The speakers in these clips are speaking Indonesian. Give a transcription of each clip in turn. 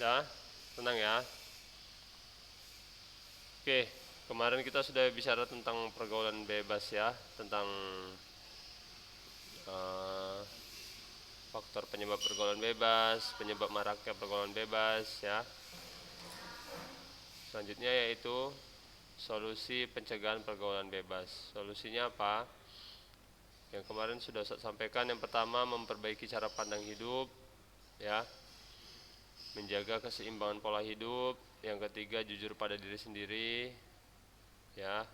Dah, tenang ya. Oke, kemarin kita sudah bicara tentang pergaulan bebas ya, tentang eh, faktor penyebab pergaulan bebas, penyebab maraknya pergaulan bebas ya. Selanjutnya yaitu solusi pencegahan pergaulan bebas. Solusinya apa? Yang kemarin sudah saya sampaikan, yang pertama memperbaiki cara pandang hidup ya, menjaga keseimbangan pola hidup. Yang ketiga jujur pada diri sendiri ya.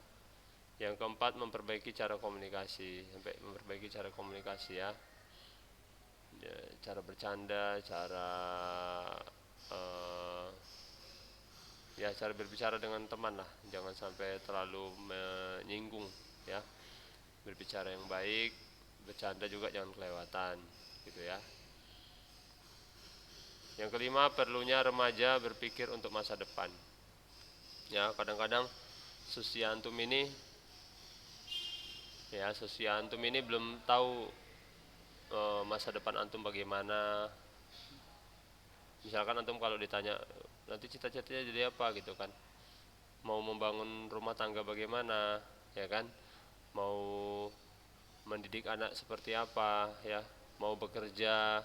Yang keempat memperbaiki cara komunikasi, sampai memperbaiki cara komunikasi ya. Cara bercanda, eh, cara berbicara dengan teman lah, jangan sampai terlalu menyinggung ya. Berbicara yang baik, bercanda juga jangan kelewatan gitu ya. Yang kelima, perlunya remaja berpikir untuk masa depan ya. Kadang-kadang seusia antum ini belum tahu masa depan antum bagaimana. Misalkan antum kalau ditanya nanti cita-citanya jadi apa gitu kan, mau membangun rumah tangga bagaimana ya kan, mau mendidik anak seperti apa ya, mau bekerja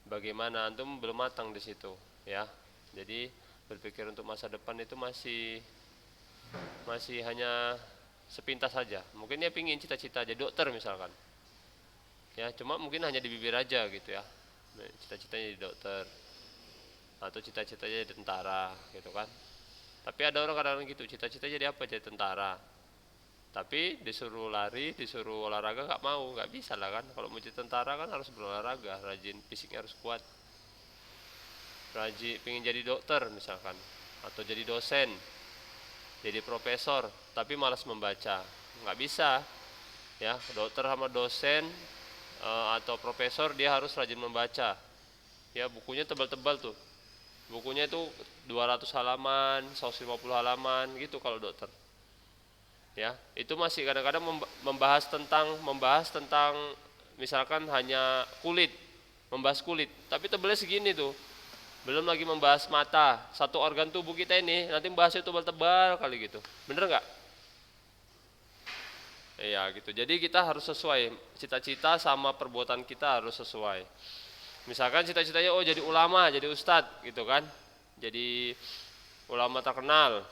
bagaimana, antum belum matang di situ ya. Jadi berpikir untuk masa depan itu masih hanya sepintas saja. Mungkin dia pingin cita-cita jadi dokter misalkan ya, cuma mungkin hanya di bibir aja gitu ya, cita-citanya jadi dokter atau cita-citanya jadi tentara gitu kan. Tapi ada orang kadang-kadang gitu, cita-citanya jadi apa, jadi tentara, tapi disuruh lari, disuruh olahraga nggak mau, nggak bisa lah kan. Kalau mau jadi tentara kan harus berolahraga, rajin, fisiknya harus kuat. Rajin pengen jadi dokter misalkan, atau jadi dosen, jadi profesor, tapi malas membaca, nggak bisa ya. Dokter sama dosen atau profesor dia harus rajin membaca ya. Bukunya tebal-tebal tuh, bukunya itu 200 halaman, 150 halaman gitu kalau dokter ya. Itu masih kadang-kadang membahas tentang misalkan hanya kulit, membahas kulit, tapi tebalnya segini tuh. Belum lagi membahas mata, satu organ tubuh kita ini nanti membahasnya tebal-tebal kali gitu. Bener nggak? Iya gitu. Jadi kita harus sesuai, cita-cita sama perbuatan kita harus sesuai. Misalkan cita-citanya jadi ulama, jadi ustadz gitu kan, jadi ulama terkenal,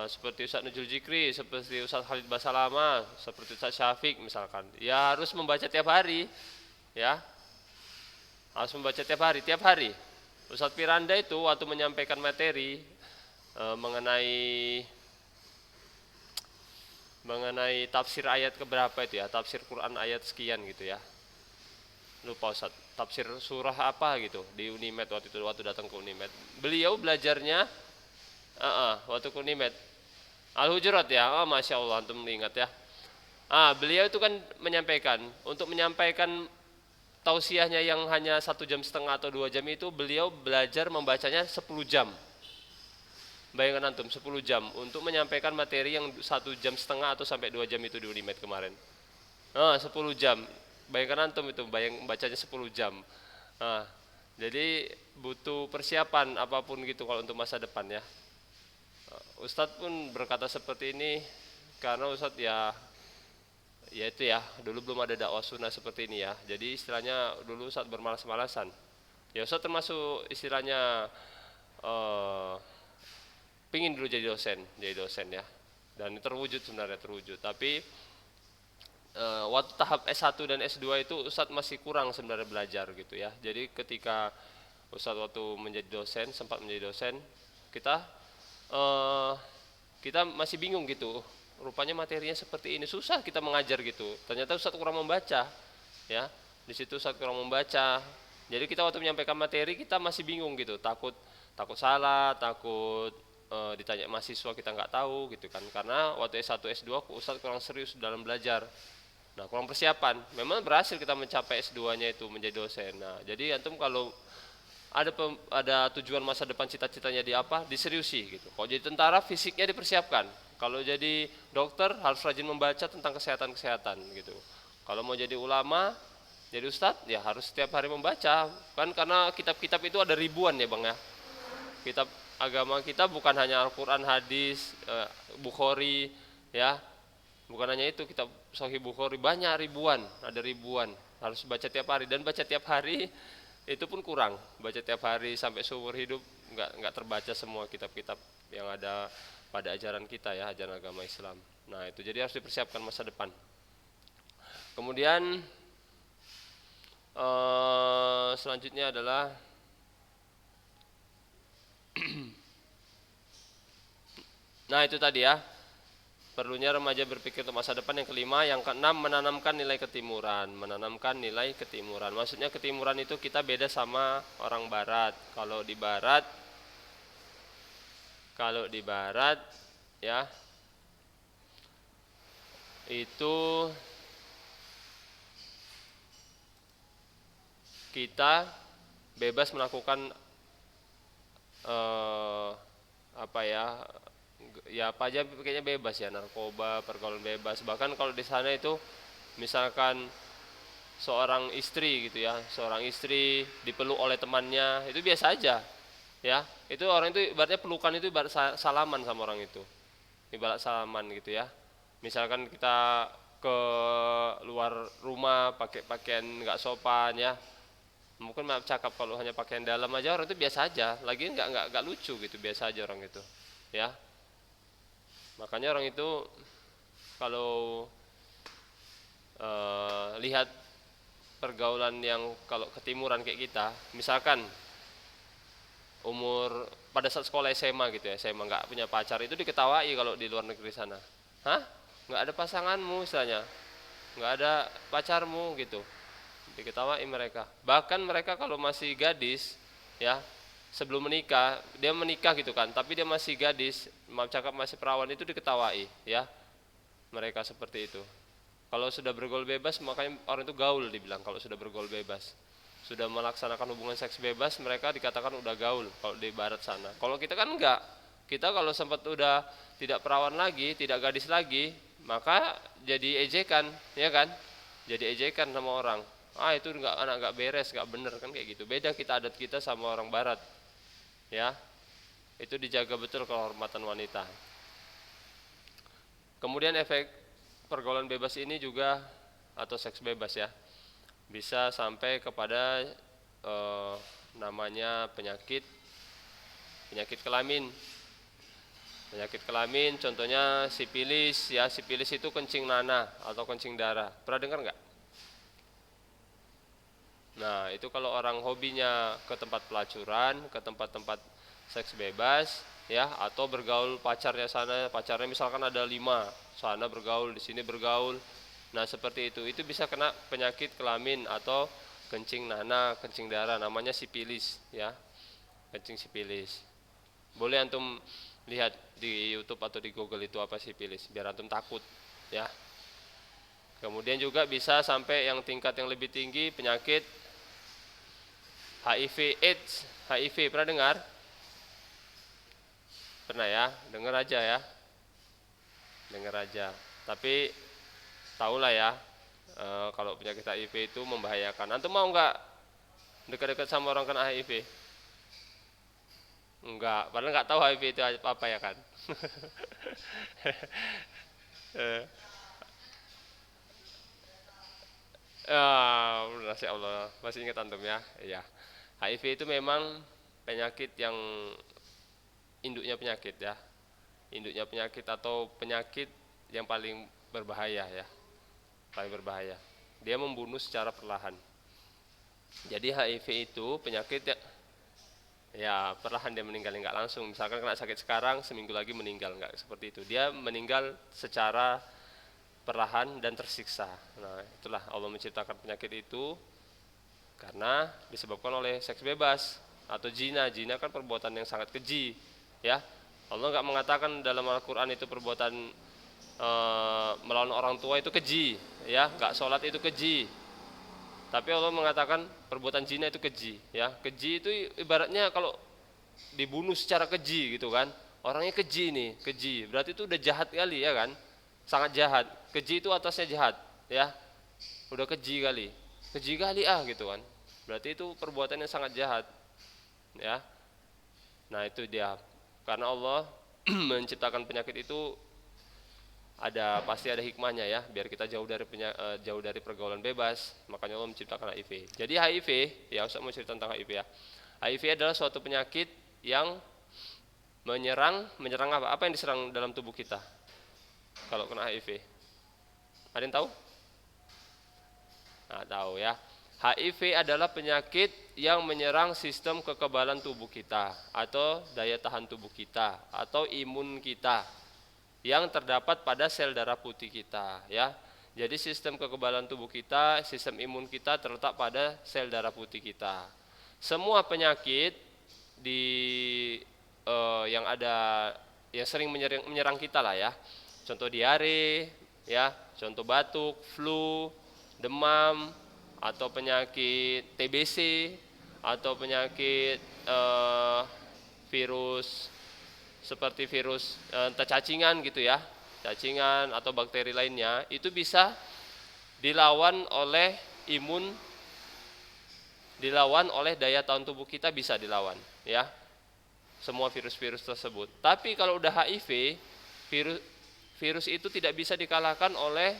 seperti Ustadz Nujul Jikri, seperti Ustadz Khalid Basalama, seperti Ustadz Syafiq misalkan, ya harus membaca tiap hari ya, harus membaca tiap hari. Ustadz Piranda itu waktu menyampaikan materi mengenai tafsir ayat keberapa itu ya, tafsir Quran ayat sekian gitu ya, lupa Ustadz, tafsir surah apa gitu di Unimed waktu datang ke Unimed. Beliau belajarnya waktu ke Unimed Al-Hujurat ya. Oh, Masya Allah antum ingat ya. Beliau itu kan menyampaikan, untuk menyampaikan tausiahnya yang hanya 1,5 jam atau 2 jam itu, beliau belajar membacanya 10 jam. Bayangkan antum 10 jam untuk menyampaikan materi yang 1,5 jam atau sampai 2 jam itu di Unimed kemarin. 10 jam. Bayangkan antum itu, bacanya 10 jam. Jadi butuh persiapan apapun gitu kalau untuk masa depan ya. Ustadz pun berkata seperti ini karena Ustadz ya itu ya, dulu belum ada dakwah sunnah seperti ini ya. Jadi istilahnya dulu Ustadz bermalas-malasan. Ya Ustadz termasuk istilahnya pingin dulu jadi dosen ya. Dan terwujud, sebenarnya terwujud. Tapi waktu tahap S1 dan S2 itu Ustadz masih kurang sebenarnya belajar gitu ya. Jadi ketika Ustadz waktu sempat menjadi dosen, eh, kita masih bingung gitu. Rupanya materinya seperti ini, susah kita mengajar gitu. Ternyata Ustadz kurang membaca ya. Di situ Ustadz kurang membaca. Jadi kita waktu menyampaikan materi kita masih bingung gitu, takut salah, takut ditanya mahasiswa kita nggak tahu gitu kan. Karena waktu S1 S2 Ustadz kurang serius dalam belajar. Nah, kurang persiapan. Memang berhasil kita mencapai S2-nya itu menjadi dosen. Nah, jadi antum kalau ada tujuan masa depan, cita-citanya di apa, diseriusi gitu. Kalau jadi tentara fisiknya dipersiapkan. Kalau jadi dokter harus rajin membaca tentang kesehatan gitu. Kalau mau jadi ulama Jadi Ustadz ya harus setiap hari membaca, kan karena kitab-kitab itu ada ribuan ya Bang ya. Kitab agama kita bukan hanya Al-Quran, hadis, Bukhari ya, bukan hanya itu, kitab Sahih Bukhari banyak ribuan, ada ribuan, harus baca tiap hari. Dan baca tiap hari itu pun kurang, baca tiap hari sampai seumur hidup nggak terbaca semua kitab-kitab yang ada pada ajaran kita ya, ajaran agama Islam. Nah itu jadi harus dipersiapkan masa depan. Kemudian selanjutnya adalah nah itu tadi ya, perlunya remaja berpikir untuk masa depan. Yang kelima, yang keenam, menanamkan nilai ketimuran. Menanamkan nilai ketimuran. Maksudnya ketimuran itu kita beda sama orang barat. Kalau di barat ya, itu kita bebas melakukan apa ya apa aja kayaknya bebas ya, narkoba, pergaulan bebas. Bahkan kalau di sana itu misalkan seorang istri gitu ya, seorang istri dipeluk oleh temannya, itu biasa aja ya. Itu orang itu ibaratnya pelukan itu ibarat salaman sama orang itu, ibarat salaman gitu ya. Misalkan kita ke luar rumah pakai pakaian nggak sopan ya, mungkin maaf cakap, kalau hanya pakaian dalam aja orang itu biasa aja, lagi nggak lucu gitu, biasa aja orang itu ya. Makanya orang itu kalau lihat pergaulan yang kalau ketimuran kayak kita, misalkan umur pada saat sekolah SMA gitu ya, SMA nggak punya pacar, itu diketawai kalau di luar negeri sana. Hah? Nggak ada pasanganmu misalnya, nggak ada pacarmu gitu, diketawai mereka. Bahkan mereka kalau masih gadis ya, sebelum menikah, dia menikah gitu kan, tapi dia masih gadis, maaf cakap masih perawan, itu diketawai ya, mereka seperti itu. Kalau sudah bergaul bebas, makanya orang itu gaul dibilang. Kalau sudah bergaul bebas, sudah melaksanakan hubungan seks bebas, mereka dikatakan udah gaul kalau di barat sana. Kalau kita kan enggak, kita kalau sempat udah tidak perawan lagi, tidak gadis lagi, maka jadi ejekan ya kan, jadi ejekan sama orang. Ah itu enggak, anak enggak beres, enggak bener kan, kayak gitu. Beda kita, adat kita sama orang barat ya, itu dijaga betul kehormatan wanita. Kemudian efek pergaulan bebas ini juga, atau seks bebas ya, bisa sampai kepada namanya penyakit kelamin. Penyakit kelamin contohnya sipilis ya. Sipilis itu kencing nanah atau kencing darah, pernah dengar nggak? Nah itu kalau orang hobinya ke tempat pelacuran, ke tempat-tempat seks bebas ya, atau bergaul pacarnya sana, pacarnya misalkan ada 5, sana bergaul, di sini bergaul. Nah seperti itu bisa kena penyakit kelamin atau kencing nanah, kencing darah, namanya sipilis ya, kencing sipilis. Boleh antum lihat di YouTube atau di Google itu apa sipilis, biar antum takut ya. Kemudian juga bisa sampai yang tingkat yang lebih tinggi, penyakit HIV AIDS. HIV pernah dengar? Pernah ya, dengar aja ya, dengar aja. Tapi tahulah ya, kalau penyakit HIV itu membahayakan. Antum mau nggak dekat-dekat sama orang kena HIV? Enggak, padahal nggak tahu HIV itu apa ya kan? Masya Allah, masih ingat antum ya? Iya. HIV itu memang penyakit yang induknya penyakit ya, induknya penyakit atau penyakit yang paling berbahaya ya, paling berbahaya. Dia membunuh secara perlahan. Jadi HIV itu penyakit ya perlahan dia meninggal, nggak langsung. Misalkan kena sakit sekarang, seminggu lagi meninggal, nggak seperti itu. Dia meninggal secara perlahan dan tersiksa. Nah itulah Allah menciptakan penyakit itu karena disebabkan oleh seks bebas atau zina. Zina kan perbuatan yang sangat keji ya. Allah nggak mengatakan dalam Al-Quran itu perbuatan melawan orang tua itu keji ya, nggak sholat itu keji. Tapi Allah mengatakan perbuatan zina itu keji ya. Keji itu ibaratnya kalau dibunuh secara keji gitu kan, orangnya keji nih, keji berarti itu udah jahat kali ya kan, sangat jahat. Keji itu atasnya jahat ya, udah keji kali. keji kali gitu kan. Berarti itu perbuatan yang sangat jahat, ya. Nah, itu dia. Karena Allah menciptakan penyakit itu pasti ada hikmahnya ya, biar kita jauh dari pergaulan bebas. Makanya Allah menciptakan HIV. Jadi HIV, ya Ustaz mau cerita tentang HIV ya. HIV adalah suatu penyakit yang menyerang apa? Apa yang diserang dalam tubuh kita kalau kena HIV? Ada yang tahu? Nah, tahu ya. HIV adalah penyakit yang menyerang sistem kekebalan tubuh kita atau daya tahan tubuh kita atau imun kita yang terdapat pada sel darah putih kita, ya. Jadi sistem kekebalan tubuh kita, sistem imun kita terletak pada sel darah putih kita. Semua penyakit di yang sering menyerang kita lah ya. Contoh diare, ya, contoh batuk, flu, demam, atau penyakit TBC, atau penyakit virus seperti virus cacingan gitu ya, cacingan atau bakteri lainnya, itu bisa dilawan oleh dilawan oleh daya tahan tubuh kita, bisa dilawan ya, semua virus-virus tersebut. Tapi kalau udah HIV, virus itu tidak bisa dikalahkan oleh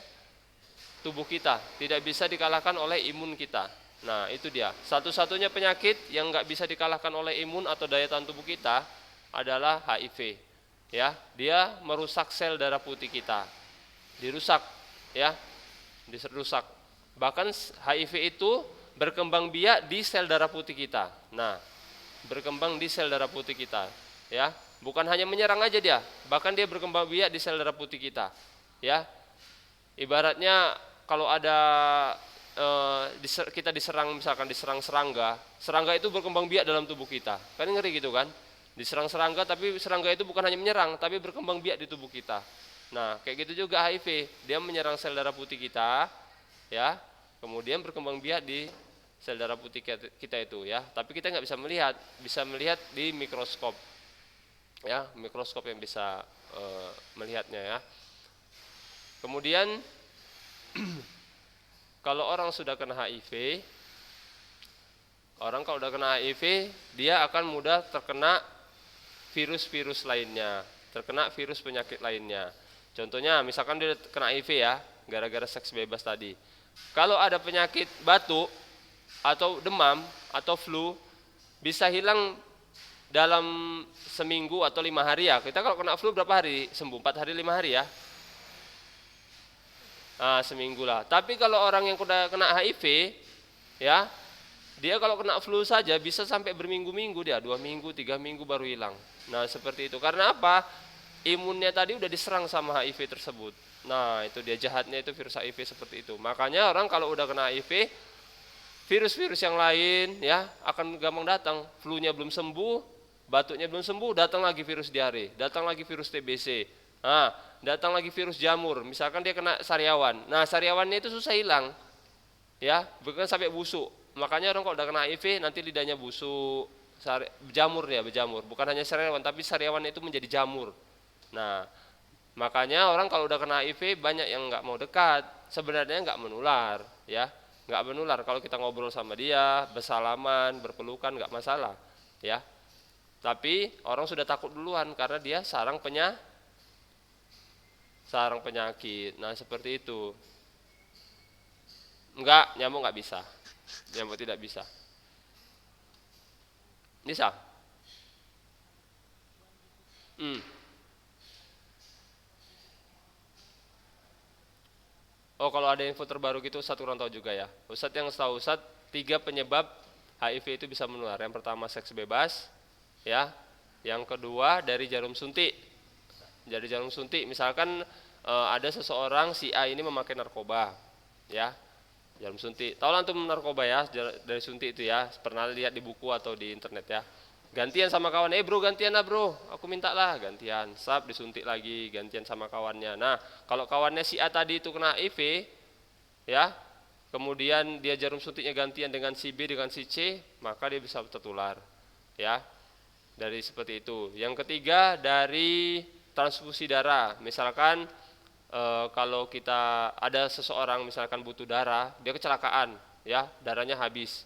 tubuh kita, tidak bisa dikalahkan oleh imun kita. Nah, itu dia. Satu-satunya penyakit yang nggak bisa dikalahkan oleh imun atau daya tahan tubuh kita adalah HIV. Ya, dia merusak sel darah putih kita. Dirusak, ya. Dirusak. Bahkan HIV itu berkembang biak di sel darah putih kita. Nah, berkembang di sel darah putih kita, ya. Bukan hanya menyerang aja dia, bahkan dia berkembang biak di sel darah putih kita. Ya. Ibaratnya kalau ada kita diserang, misalkan diserang serangga, serangga itu berkembang biak dalam tubuh kita. Kan ngeri gitu kan? Diserang serangga, tapi serangga itu bukan hanya menyerang, tapi berkembang biak di tubuh kita. Nah, kayak gitu juga HIV, dia menyerang sel darah putih kita, ya, kemudian berkembang biak di sel darah putih kita itu, ya. Tapi kita nggak bisa melihat di mikroskop, ya, mikroskop yang bisa melihatnya, ya. Kemudian kalau orang sudah kena HIV, orang kalau sudah kena HIV, dia akan mudah terkena virus-virus lainnya, terkena virus penyakit lainnya. Contohnya, misalkan dia kena HIV ya, gara-gara seks bebas tadi. Kalau ada penyakit batuk, atau demam, atau flu, bisa hilang dalam seminggu atau 5 hari ya. Kita kalau kena flu berapa hari sembuh? 4 hari, 5 hari ya. Nah, seminggu lah. Tapi kalau orang yang udah kena HIV, ya, dia kalau kena flu saja bisa sampai berminggu-minggu, dia 2 minggu, 3 minggu baru hilang. Nah, seperti itu. Karena apa? Imunnya tadi udah diserang sama HIV tersebut. Nah, itu dia jahatnya itu virus HIV seperti itu. Makanya orang kalau udah kena HIV, virus-virus yang lain ya akan gampang datang. Flu-nya belum sembuh, batuknya belum sembuh, datang lagi virus diare, datang lagi virus TBC. Nah, datang lagi virus jamur, misalkan dia kena sariawan. Nah, sariawannya itu susah hilang, ya, bukan sampai busuk. Makanya orang kalau udah kena HIV nanti lidahnya busuk, berjamur, bukan hanya sariawan, tapi sariawannya itu menjadi jamur. Nah, makanya orang kalau udah kena HIV banyak yang nggak mau dekat. Sebenarnya nggak menular, ya, nggak menular. Kalau kita ngobrol sama dia, bersalaman, berpelukan, nggak masalah, ya. Tapi orang sudah takut duluan karena dia sarang penyakit. Nah, seperti itu. Nyamuk nggak bisa. Nyamuk tidak bisa. Bisa? Oh, kalau ada info terbaru gitu Ustadz kurang tahu juga ya. Ustadz yang tahu Ustadz 3 penyebab HIV itu bisa menular. Yang pertama seks bebas, ya. Yang kedua dari jarum suntik. Dari jarum suntik, misalkan ada seseorang si A ini memakai narkoba, ya, jarum suntik. Tahu lah antum narkoba ya, dari suntik itu ya, pernah lihat di buku atau di internet ya. Gantian sama kawan, bro gantian lah bro, aku minta lah gantian, disuntik lagi, gantian sama kawannya. Nah, kalau kawannya si A tadi itu kena HIV, ya, kemudian dia jarum suntiknya gantian dengan si B dengan si C, maka dia bisa tertular, ya, dari seperti itu. Yang ketiga dari transfusi darah, misalkan kalau kita ada seseorang misalkan butuh darah, dia kecelakaan, ya, darahnya habis,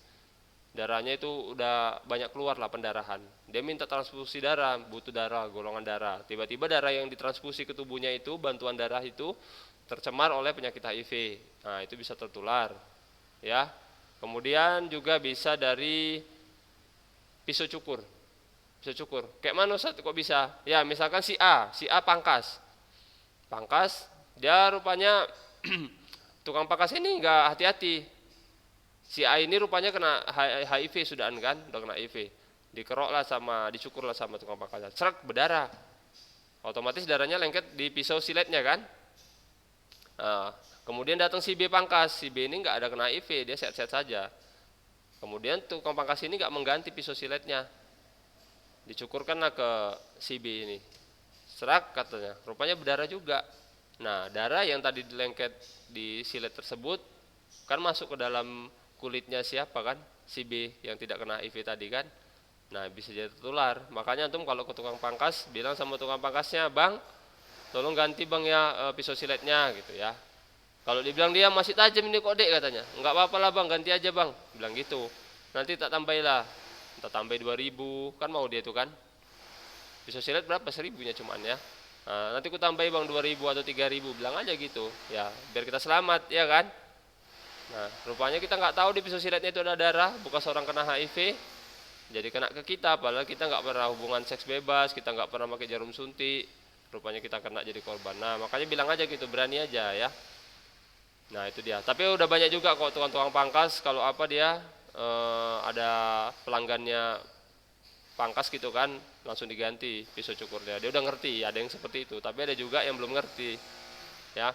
darahnya itu udah banyak keluar lah pendarahan, dia minta transfusi darah, butuh darah, golongan darah, tiba-tiba darah yang ditransfusi ke tubuhnya itu, bantuan darah itu tercemar oleh penyakit HIV, nah itu bisa tertular, ya. Kemudian juga bisa dari pisau cukur, pisau cukur. Kayak mana Ustaz kok bisa? Ya misalkan si A pangkas, dia rupanya tukang pangkas ini nggak hati-hati. Si A ini rupanya kena HIV sudah kan, udah kena HIV. Dikerok lah dicukur lah sama tukang pangkasnya. Serak berdarah. Otomatis darahnya lengket di pisau siletnya kan. Nah, kemudian datang si B pangkas, si B ini nggak ada kena HIV, dia sehat-sehat saja. Kemudian tukang pangkas ini nggak mengganti pisau siletnya, dicukurkanlah ke si B ini, serak katanya, rupanya berdarah juga. Nah darah yang tadi dilengket di silet tersebut kan masuk ke dalam kulitnya siapa kan, si B yang tidak kena HIV tadi kan. Nah bisa jadi tertular. Makanya antum kalau ke tukang pangkas bilang sama tukang pangkasnya, bang tolong ganti bang ya pisau siletnya gitu ya. Kalau dibilang dia masih tajam ini kok dek katanya, enggak apa-apa lah bang, ganti aja bang, bilang gitu. Nanti tak tambahilah, tak tambah 2000, kan mau dia tuh kan. Pisau silet berapa, 1000-nya cuman ya. Nah, nanti ku tambahi bang 2000 atau 3000, bilang aja gitu ya, biar kita selamat ya kan. Nah rupanya kita nggak tahu di pisau siletnya itu ada darah, bukan seorang kena HIV, jadi kena ke kita, padahal kita nggak pernah hubungan seks bebas, kita nggak pernah pakai jarum suntik, rupanya kita kena jadi korban. Nah makanya bilang aja gitu, berani aja ya. Nah itu dia. Tapi udah banyak juga kok tukang-tukang pangkas, kalau apa dia ada pelanggannya pangkas gitu kan, langsung diganti pisau cukurnya. Dia udah ngerti, ada yang seperti itu. Tapi ada juga yang belum ngerti. Ya.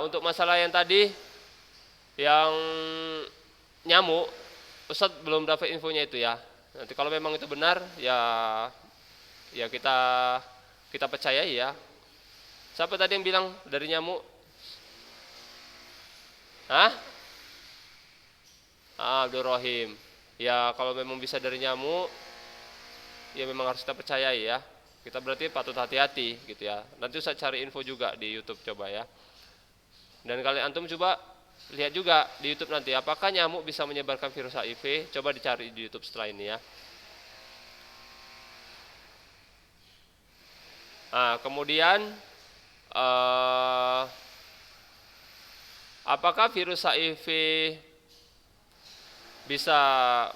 Untuk masalah yang tadi, yang nyamuk, Ustadz belum dapat infonya itu ya. Nanti kalau memang itu benar, ya kita percayai ya. Siapa tadi yang bilang dari nyamuk? Hah? Abdul Rahim. Ya kalau memang bisa dari nyamuk, ya memang harus kita percayai ya. Kita berarti patut hati-hati gitu ya. Nanti saya cari info juga di YouTube coba ya. Dan kalian antum coba lihat juga di YouTube nanti apakah nyamuk bisa menyebarkan virus HIV. Coba dicari di YouTube setelah ini ya. Kemudian apakah virus HIV bisa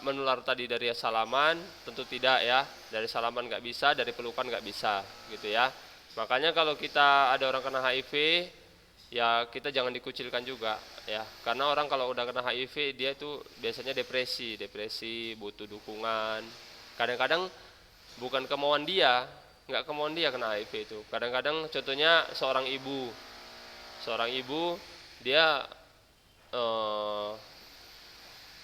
menular tadi dari salaman? Tentu tidak ya. Dari salaman nggak bisa, dari pelukan nggak bisa, gitu ya. Makanya kalau kita ada orang kena HIV, ya kita jangan dikucilkan juga, ya. Karena orang kalau udah kena HIV dia itu biasanya depresi, butuh dukungan. Kadang-kadang bukan kemauan dia, nggak kemauan dia kena HIV itu. Kadang-kadang contohnya seorang ibu dia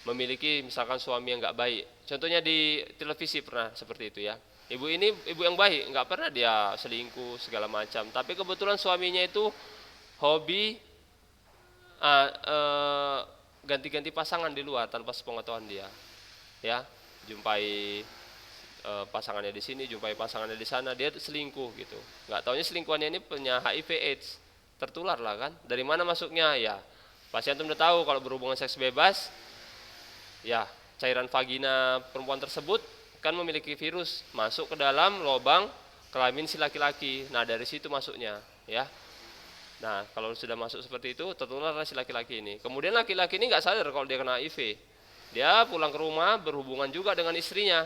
memiliki misalkan suami yang nggak baik. Contohnya di televisi pernah seperti itu ya. Ibu ini ibu yang baik, nggak pernah dia selingkuh segala macam. Tapi kebetulan suaminya itu hobi ganti-ganti pasangan di luar tanpa sepengetahuan dia. Ya, jumpai pasangannya di sini, jumpai pasangannya di sana, dia selingkuh gitu. Nggak taunya selingkuhannya ini punya HIV/AIDS, tertular lah kan. Dari mana masuknya ya? Pasti antum udah tahu kalau berhubungan seks bebas. Ya, cairan vagina perempuan tersebut kan memiliki virus masuk ke dalam lubang kelamin si laki-laki. Nah, dari situ masuknya, ya. Nah, kalau sudah masuk seperti itu, tertularlah si laki-laki ini. Kemudian laki-laki ini nggak sadar kalau dia kena HIV. Dia pulang ke rumah berhubungan juga dengan istrinya.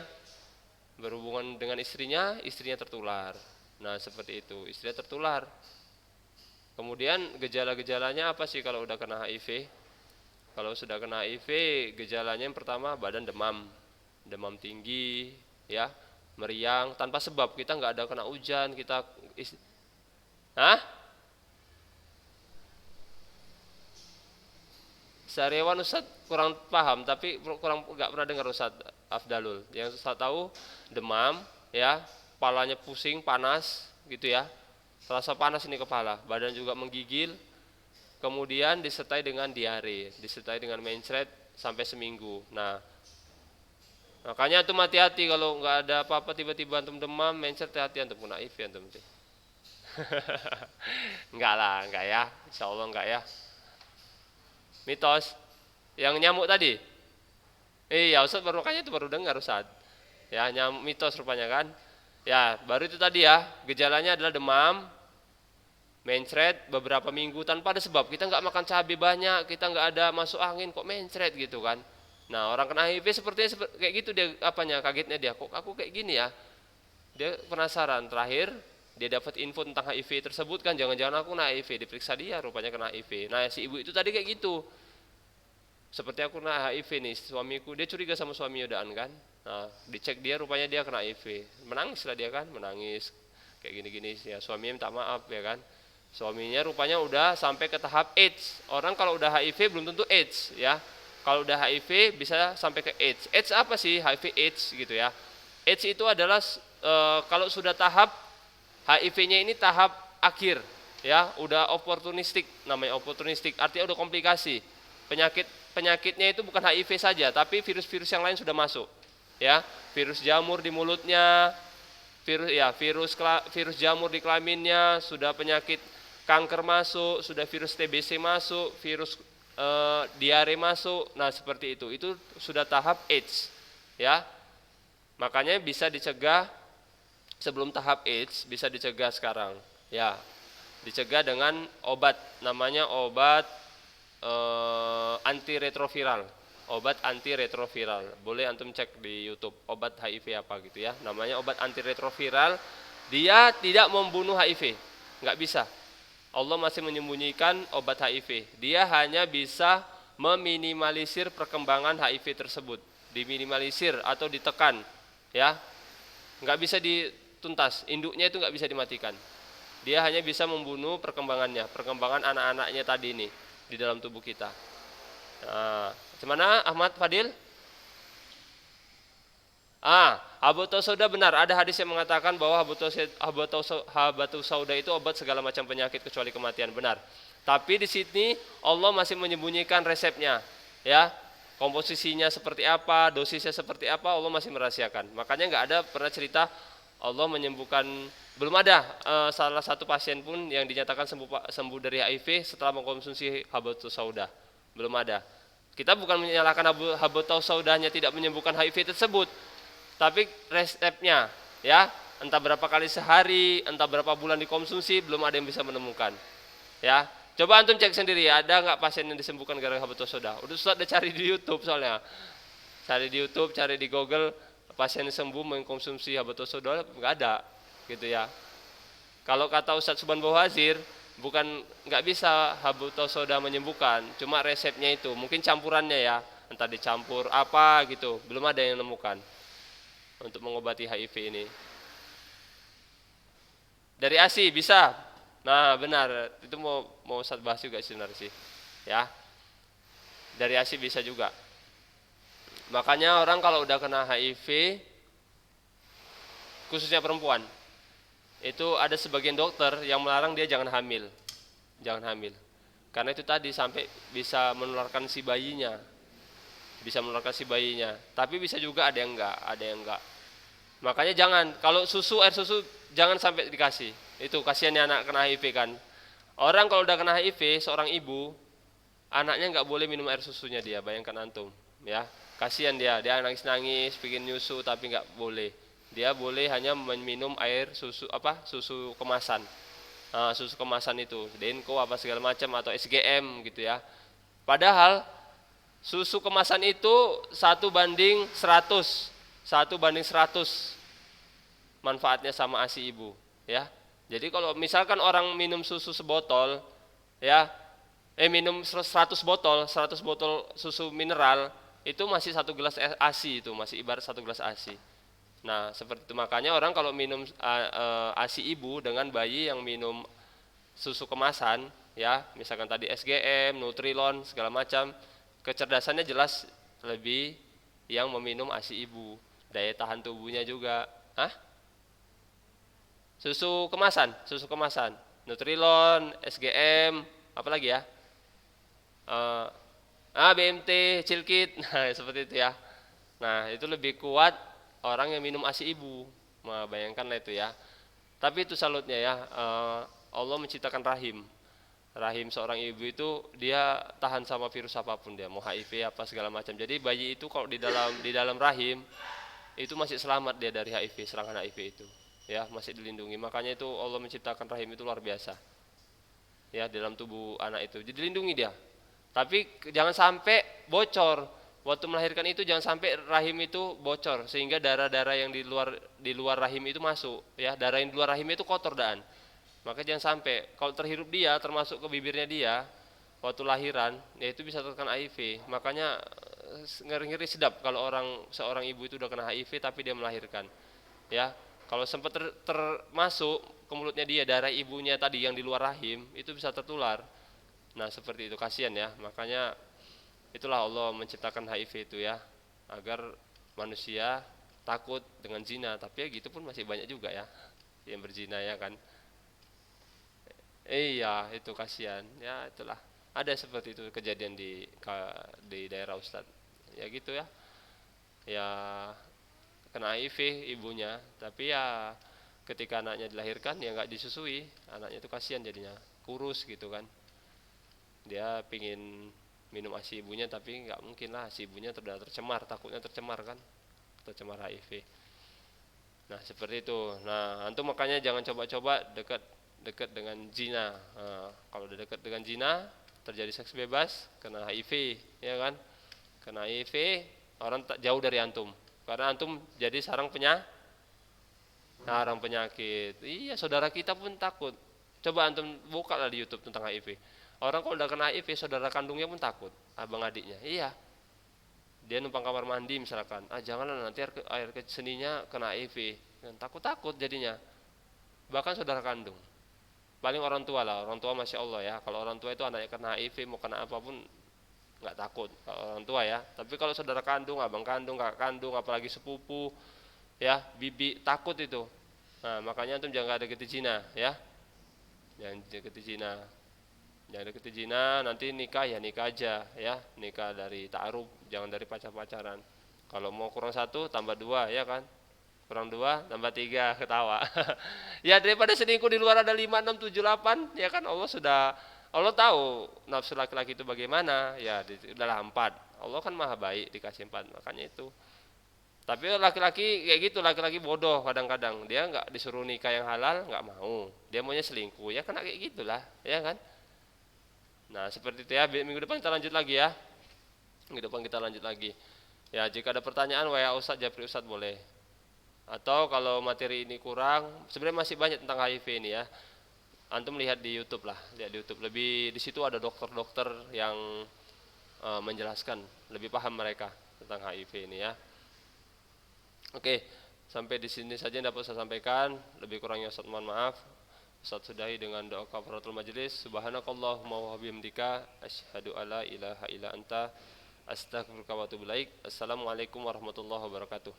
Istrinya tertular. Nah, seperti itu, istrinya tertular. Kemudian gejala-gejalanya apa sih kalau udah kena HIV? Kalau sudah kena HIV, gejalanya yang pertama badan demam tinggi, ya, meriang tanpa sebab. Kita nggak ada kena hujan, Sariawan Ustadz kurang paham, tapi nggak pernah dengar Ustadz Afdalul. Yang Ustadz tahu demam, ya, kepalanya pusing, panas, gitu ya. Terasa panas ini kepala, badan juga menggigil. Kemudian disertai dengan diare, disertai dengan mencret sampai seminggu. Nah, makanya antum hati-hati kalau nggak ada apa-apa tiba-tiba antum demam, mencret, hati-hati antum kena HIV antum. Enggak lah, enggak ya. Insya Allah enggak ya. Mitos. Yang nyamuk tadi. Iya, Ustaz baru makanya itu baru dengar Ustaz. Ya, nyamuk mitos rupanya kan. Ya, baru itu tadi ya. Gejalanya adalah demam, mencret beberapa minggu tanpa ada sebab. Kita nggak makan cabai banyak, kita nggak ada masuk angin kok mencret gitu kan. Nah, orang kena HIV sepertinya kayak gitu dia apanya kagetnya dia. Kok aku kayak gini ya? Dia penasaran. Terakhir dia dapat info tentang HIV tersebut kan, jangan-jangan aku kena HIV, diperiksa dia rupanya kena HIV. Nah, si ibu itu tadi kayak gitu. Seperti aku kena HIV nih, suamiku dia curiga sama suami udahan kan. Nah, dicek dia rupanya dia kena HIV. Menangis lah dia kan, menangis kayak gini-gini ya. Suaminya minta maaf ya kan. Suaminya rupanya udah sampai ke tahap AIDS. Orang kalau udah HIV belum tentu AIDS ya. Kalau udah HIV bisa sampai ke AIDS. AIDS apa sih? HIV AIDS gitu ya. AIDS itu adalah kalau sudah tahap HIV-nya ini tahap akhir ya, udah opportunistik, namanya opportunistik, artinya udah komplikasi. Penyakitnya itu bukan HIV saja, tapi virus-virus yang lain sudah masuk. Ya, virus jamur di mulutnya, virus jamur di kelaminnya, sudah penyakit kanker masuk, sudah virus TBC masuk, virus diare masuk. Nah, seperti itu. Itu sudah tahap AIDS. Ya. Makanya bisa dicegah sebelum tahap AIDS, bisa dicegah sekarang. Ya. Dicegah dengan obat, namanya obat antiretroviral. Obat antiretroviral. Boleh antum cek di YouTube obat HIV apa gitu ya. Namanya obat antiretroviral. Dia tidak membunuh HIV. Nggak bisa. Allah masih menyembunyikan obat HIV. Dia hanya bisa meminimalisir perkembangan HIV tersebut. Diminimalisir atau ditekan, ya. Nggak bisa dituntas. Induknya itu nggak bisa dimatikan. Dia hanya bisa membunuh perkembangannya, perkembangan anak-anaknya tadi ini di dalam tubuh kita. Nah, gimana Ahmad Fadil? Habatus sauda benar. Ada hadis yang mengatakan bahwa habatus sauda itu obat segala macam penyakit kecuali kematian. Benar. Tapi di sini Allah masih menyembunyikan resepnya, ya. Komposisinya seperti apa, dosisnya seperti apa, Allah masih merahasiakan. Makanya nggak ada pernah cerita Allah menyembuhkan. Belum ada salah satu pasien pun yang dinyatakan sembuh dari HIV setelah mengkonsumsi habatus sauda. Belum ada. Kita bukan menyalahkan habatus saudanya tidak menyembuhkan HIV tersebut, tapi resepnya, ya, entah berapa kali sehari, entah berapa bulan dikonsumsi, belum ada yang bisa menemukan. Ya, coba antum cek sendiri, ada nggak pasien yang disembuhkan gara-gara habatus sauda? Udah cari di YouTube soalnya, cari di YouTube, cari di Google, pasien yang sembuh mengkonsumsi habatus sauda nggak ada, gitu ya. Kalau kata Ustadz Subhan Bawazir, bukan nggak bisa habatus sauda menyembuhkan, cuma resepnya itu, mungkin campurannya ya, entah dicampur apa gitu, belum ada yang menemukan untuk mengobati HIV ini. Dari ASI bisa. Nah, benar. Itu mau Ustaz bahas juga sebenarnya sih. Ya. Dari ASI bisa juga. Makanya orang kalau udah kena HIV, khususnya perempuan, itu ada sebagian dokter yang melarang dia jangan hamil. Jangan hamil. Karena itu tadi sampai bisa menularkan si bayinya. Bisa menularkan si bayinya. Tapi bisa juga ada yang enggak. Makanya jangan, kalau air susu jangan sampai dikasih. Itu kasihannya anak kena HIV kan. Orang kalau udah kena HIV, seorang ibu, anaknya nggak boleh minum air susunya dia, bayangkan antum, ya. Kasihan dia nangis-nangis, bikin nyusu tapi nggak boleh. Dia boleh hanya minum air susu susu kemasan. Nah, susu kemasan itu, Denko apa segala macam atau SGM gitu ya. Padahal susu kemasan itu 1:100. 1:100 manfaatnya sama ASI ibu, ya. Jadi kalau misalkan orang minum susu sebotol, ya, minum 100 botol susu mineral, itu masih 1 gelas ASI, itu masih ibarat 1 gelas ASI. Nah, seperti itu. Makanya orang kalau minum ASI ibu dengan bayi yang minum susu kemasan, ya, misalkan tadi SGM, Nutrilon, segala macam, kecerdasannya jelas lebih yang meminum ASI ibu. Daya tahan tubuhnya juga. Susu kemasan, Nutrilon, SGM, apa lagi ya? BMT, Cilkit, nah seperti itu ya. Nah itu lebih kuat orang yang minum ASI ibu. Nah bayangkanlah itu ya. Tapi itu salutnya ya, Allah menciptakan rahim. Rahim seorang ibu itu dia tahan sama virus apapun, dia mau HIV apa segala macam. Jadi bayi itu kalau di dalam rahim itu masih selamat dia dari HIV, serangan HIV itu. Ya, masih dilindungi. Makanya itu Allah menciptakan rahim itu luar biasa. Ya, dalam tubuh anak itu. Jadi dilindungi dia. Tapi jangan sampai bocor. Waktu melahirkan itu jangan sampai rahim itu bocor sehingga darah-darah yang di luar rahim itu masuk, ya. Darah yang di luar rahim itu kotor daan. Maka jangan sampai kalau terhirup dia termasuk ke bibirnya dia waktu lahiran, ya itu bisa terkena HIV. Makanya ngeri-ngeri sedap kalau seorang ibu itu udah kena HIV tapi dia melahirkan. Ya, kalau sempat termasuk ke mulutnya dia darah ibunya tadi yang di luar rahim itu bisa tertular. Nah, seperti itu, kasihan ya. Makanya itulah Allah menciptakan HIV itu ya, agar manusia takut dengan zina. Tapi ya gitu pun masih banyak juga ya yang berzina ya kan. Iya, itu kasihan. Ya itulah. Ada seperti itu kejadian di daerah Ustadz. Ya gitu ya. Ya kena HIV ibunya, tapi ya ketika anaknya dilahirkan ya nggak disusui, anaknya itu kasihan jadinya, kurus gitu kan. Dia pingin minum ASI ibunya tapi nggak mungkin lah, ASI ibunya sudah tercemar, takutnya tercemar kan, tercemar HIV. Nah seperti itu. Nah antum makanya jangan coba-coba dekat dengan zina. Nah, kalau udah dekat dengan zina terjadi seks bebas, kena HIV ya kan, kena HIV orang tak jauh dari antum karena antum jadi sarang penyakit. Iya, saudara kita pun takut. Coba antum buka lah di YouTube tentang HIV. Orang kalau udah kena HIV, saudara kandungnya pun takut, abang adiknya. Iya, dia numpang kamar mandi misalkan, janganlah nanti air seninya kena HIV, takut-takut jadinya. Bahkan saudara kandung, paling orang tua lah, orang tua masya Allah ya, kalau orang tua itu anaknya kena HIV mau kena apapun nggak takut kalau orang tua ya. Tapi kalau saudara kandung, abang kandung, kakak kandung, apalagi sepupu ya, bibi, takut itu. Nah makanya antum jangan deketi zina ya, jangan deketi zina. Jangan deketin zina, nanti nikah ya nikah aja ya, nikah dari ta'aruf, jangan dari pacar-pacaran. Kalau mau kurang satu tambah dua ya kan, kurang dua tambah tiga, ketawa. Ya daripada selingkuh di luar ada 5, 6, 7, 8 ya kan, Allah tahu nafsu laki-laki itu bagaimana ya, udahlah 4. Allah kan maha baik, dikasih 4, makanya itu. Tapi laki-laki kayak gitu, laki-laki bodoh kadang-kadang, dia nggak disuruh nikah yang halal nggak mau, dia maunya selingkuh, ya kena kayak gitulah ya kan. Nah seperti itu ya, minggu depan kita lanjut lagi ya. Minggu depan kita lanjut lagi. Ya jika ada pertanyaan WA Ustadz, Japri Ustadz boleh. Atau kalau materi ini kurang, sebenarnya masih banyak tentang HIV ini ya. Antum lihat di YouTube lah, lihat di YouTube. Lebih di situ ada dokter-dokter yang menjelaskan, lebih paham mereka tentang HIV ini ya. Oke, sampai di sini saja yang dapat saya sampaikan. Lebih kurangnya Ustadz mohon maaf. Ustadz sudahi dengan doa kafaratul majelis. Subhanakallahumma wa bihamdika asyhadu alla ilaha illa anta astaghfiruka wa atubu ilaik. Assalamualaikum warahmatullahi wabarakatuh.